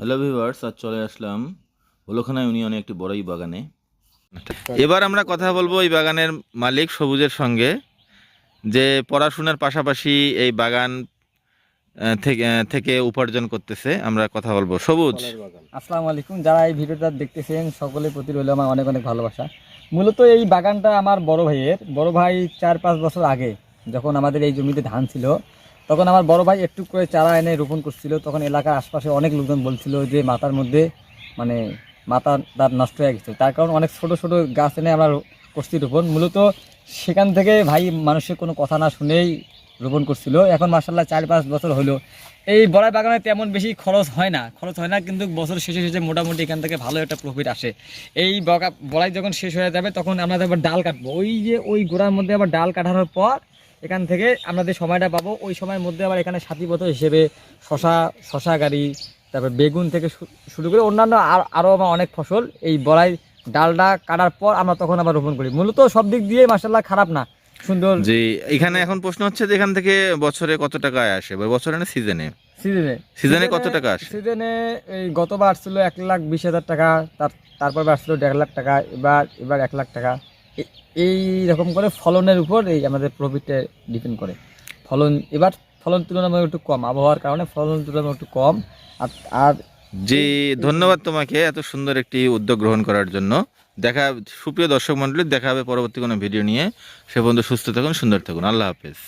Hello viewers, আজ চলে আসলাম হলখানা ইউনিয়নে একটি বড়ই বাগানে। এবার আমরা কথা বলবো এই বাগানের মালিক সবুজের সঙ্গে, যে পড়াশোনার পাশাপাশি এই বাগান থেকে উপার্জন করতেছে। আমরা কথা বলবো। সবুজ, আসসালামু আলাইকুম। যারা এই ভিডিওটা দেখতেছেন সকলের প্রতি রইল আমার অনেক অনেক ভালোবাসা। মূলত এই বাগানটা আমার বড় ভাই 4-5 বছর আগে যখন আমাদের এই জমিতে ধান ছিল, তখন আমার বড় ভাই একটু করে চারা এনে রোপণ করছিল। তখন এলাকার আশপাশে অনেক লোকজন বলছিল যে মাথার মধ্যে মানে মাথা তার নষ্ট হয়ে গেছে, তার কারণ অনেক ছোট ছোট গাছ এনে আমরা করছি রোপণ। মূলত সেখান থেকে ভাই মানুষের কোনো কথা না শুনেই রোপণ করছিল। এখন মার্শাল্লাহ 4-5 বছর হলো। এই বড়াই বাগানে তেমন বেশি খরচ হয় না, কিন্তু বছর শেষে শেষে মোটামুটি এখান থেকে ভালো একটা প্রফিট আসে। এই বড়াই যখন শেষ হয়ে যাবে তখন আমরা আবার ডাল কাটবো। ওই গোড়ার মধ্যে আবার ডাল কাটানোর পর এখান থেকে আমরা যে সময়টা পাবো ওই সময়ের মধ্যে আবার এখানে সাথীপত্র হিসেবে শশা গাড়ি, তারপর বেগুন থেকে শুরু করে অন্যান্য আরও আমার অনেক ফসল এই বড়াই ডালটা কাটার পর আমরা তখন আবার রোপণ করি। মূলত সব দিক দিয়ে মার্শাল্লাহ খারাপ না, সুন্দর। জি, এখানে এখন প্রশ্ন হচ্ছে যে এখান থেকে বছরে কত টাকা আয় আসে? বছরে না সিজনে? সিজনে কত টাকা আসে? সিজনে এই গতবার আসছিল 1,20,000 টাকা, তারপর আসছিল 1.5 লাখ টাকা, এবার 1 লাখ টাকা। এই রকম করে ফলনের উপর এই আমাদের প্রফিটে ডিপেন্ড করে। এবার ফলন তুলনামূলক একটু কম, আবহাওয়ার কারণে ফলন তুলনামূলক একটু কম। আর জি, ধন্যবাদ তোমাকে এত সুন্দর একটি উদ্যোগ গ্রহণ করার জন্য। সুপ্রিয় দর্শক মণ্ডলী, দেখা হবে পরবর্তী কোনো ভিডিও নিয়ে। সে পর্যন্ত সুস্থ থাকুন, সুন্দর থাকুন। আল্লাহ হাফেজ।